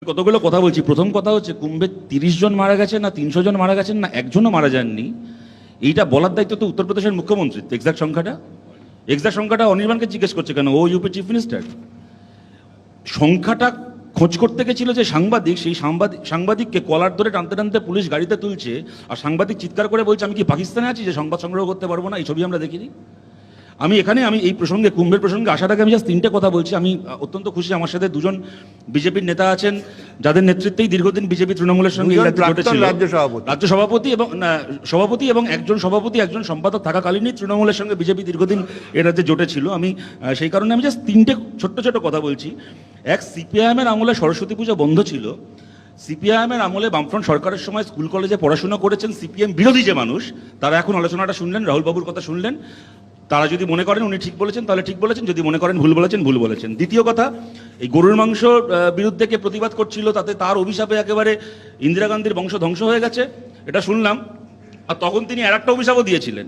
কতগুলো কথা বলছি। প্রথম কথা হচ্ছে কুম্ভে 30 জন মারা গেছে না 300 জন মারা গেছেন না একজনও মারা যাননি, এইটা বলার দায়িত্ব তো উত্তরপ্রদেশের মুখ্যমন্ত্রী। এক্সাক্ট সংখ্যাটা অনির্বাণকে জিজ্ঞেস করছে কেন? ও ইউপি চিফ মিনিস্টার। সংখ্যাটা খোঁজ করতে গেছিল যে সাংবাদিক, সেই সাংবাদিককে কলার ধরে টানতে টানতে পুলিশ গাড়িতে তুলছে, আর সাংবাদিক চিৎকার করে বলছে আমি কি পাকিস্তানে আছি যে সংবাদ সংগ্রহ করতে পারবো না? এই ছবি আমরা দেখিনি। আমি এই প্রসঙ্গে, কুম্ভের প্রসঙ্গে আসার আগে আমি জাস্ট 3টে কথা বলছি। আমি অত্যন্ত খুশি, আমার সাথে 2জন বিজেপির নেতা আছেন যাদের নেতৃত্বেই দীর্ঘদিন বিজেপি তৃণমূলের সঙ্গে রাজ্য সভাপতি এবং একজন সভাপতি একজন সম্পাদক থাকাকালীনই তৃণমূলের সঙ্গে বিজেপি দীর্ঘদিন এ রাজ্যে জোটে ছিল। আমি সেই কারণে আমি জাস্ট 3টে ছোট্ট ছোট কথা বলছি। এক, সিপিআইএমের আমলে সরস্বতী পুজো বন্ধ ছিল। সিপিআইএমের আমলে বামফ্রন্ট সরকারের সময় স্কুল কলেজে পড়াশোনা করেছেন সিপিএম বিরোধী যে মানুষ, তারা এখন আলোচনাটা শুনলেন, রাহুল বাবুর কথা শুনলেন। তারা যদি মনে করেন উনি ঠিক বলেছেন তাহলে ঠিক বলেছেন, যদি মনে করেন ভুল বলেছেন ভুল বলেছেন। দ্বিতীয় কথা, এই গরুর মাংস বিরুদ্ধে কে প্রতিবাদ করছিল, তাতে তার অভিশাপে একেবারে ইন্দিরা গান্ধীর বংশ ধ্বংস হয়ে গেছে, এটা শুনলাম। আর তখন তিনি আর একটা অভিশাপও দিয়েছিলেন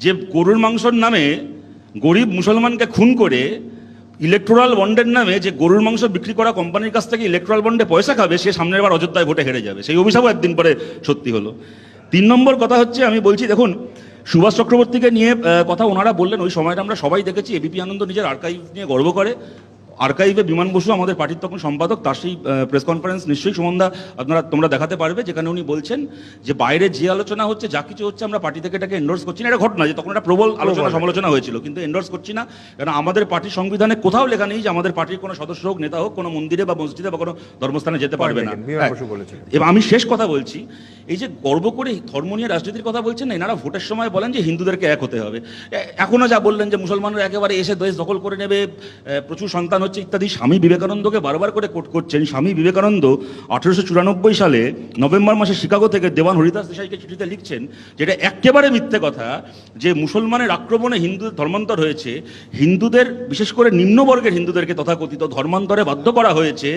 যে গরুর মাংসর নামে গরিব মুসলমানকে খুন করে ইলেকট্রাল বন্ডের নামে যে গরুর মাংস বিক্রি করা কোম্পানির কাছ থেকে ইলেকট্রাল বন্ডে পয়সা খাবে, সে সামনের বার অযোধ্যায় ভোটে হেরে যাবে। সেই অভিশাপও একদিন পরে সত্যি হলো। 3 নম্বর কথা হচ্ছে, আমি বলছি দেখুন, সুভাষ চক্রবর্তীকে নিয়ে কথা ওনারা বললেন, ওই সময়টা আমরা সবাই দেখেছি। এবিপি আনন্দ নিজের আর্কাইভ নিয়ে গর্ব করে। আর্কাইভে বিমান বসু আমাদের পার্টির তখন সম্পাদক, তার সেই প্রেস কনফারেন্স নিশ্চয়ই সুমনদা তোমরা দেখাতে পারবে, যেখানে উনি বলছেন যে বাইরে যে আলোচনা হচ্ছে, যা কিছু হচ্ছে, আমরা পার্টি থেকে এটাকে এন্ডোর্স করছি না। এটা ঘটনা যে তখন একটা প্রবল আলোচনা সমালোচনা হয়েছিল, কিন্তু এন্ডোর্স করছি না, কারণ আমাদের পার্টির সংবিধানে কোথাও লেখা নেই যে আমাদের পার্টির কোনো সদস্য হোক, নেতা হোক, কোনো মন্দিরে বা মসজিদে বা কোনো ধর্মস্থানে যেতে পারবে না। এবং আমি শেষ কথা বলছি, এই যে গর্ব করে ধর্ম নিয়ে রাজনীতির কথা বলছেন না, এনারা ভোটের সময় বলেন যে হিন্দুদেরকে এক হতে হবে। এখনো যা বললেন যে মুসলমানরা একেবারে এসে দেশ দখল করে নেবে, প্রচুর সন্তান হচ্ছে ইত্যাদি। স্বামী বিবেকানন্দকে বারবার করে কোট করছেন। স্বামী বিবেকানন্দ 1894 সালে নভেম্বর মাসে শিকাগো থেকে দেওয়ান হরিদাস দেশাইকে চিঠিতে লিখছেন যেটা একেবারে মিথ্যে কথা, যে মুসলমানের আক্রমণে হিন্দুদের ধর্মান্তর হয়েছে। হিন্দুদের, বিশেষ করে নিম্নবর্গের হিন্দুদেরকে তথাকথিত ধর্মান্তরে বাধ্য করা হয়েছে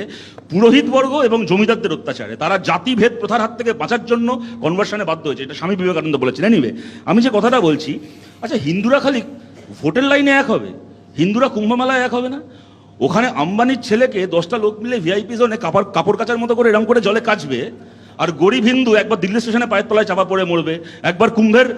পুরোহিতবর্গ এবং জমিদারদের অত্যাচারে। তারা জাতিভেদ প্রথার হাত থেকে বাঁচার জন্য কনভার্সনে বাধ্য হয়েছে। এটা স্বামী বিবেকানন্দ বলেছেন। এনিওয়ে, আমি যে কথাটা বলছি, আচ্ছা হিন্দুরা খালি ভোটের লাইনে এক হবে, হিন্দুরা কুম্ভমেলায় এক হবে না? ওখানে আম্বানির ছেলেকে 10টা লোক মিলে ভিআইপি জোনে কাপড় কাচার মতো করে এরকম করে জলে কাচবে, আর গরিব হিন্দু একবার দিল্লি স্টেশনে পায়ের তলায় চাপা পড়ে মরবে, একবার কুম্ভের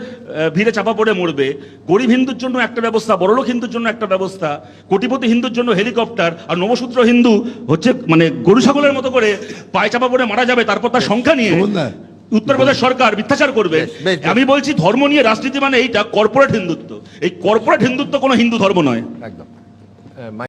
ভিড়ে চাপা পড়ে মরবে। গরিব হিন্দুর জন্য একটা ব্যবস্থা, বড়লোক হিন্দুর জন্য একটা ব্যবস্থা, কোটিপতি হিন্দুর জন্য হেলিকপ্টার, আর নবসূত্র হিন্দু হচ্ছে মানে গরু ছাগলের মতো করে পায়ে চাপা পড়ে মারা যাবে। তারপর তার সংখ্যা নিয়ে উত্তরপ্রদেশ সরকার মিথ্যাচার করবে। আমি বলছি ধর্ম নিয়ে রাজনীতি মানে এইটা কর্পোরেট হিন্দুত্ব। এই কর্পোরেট হিন্দুত্ব কোনো হিন্দু ধর্ম নয়। একদম।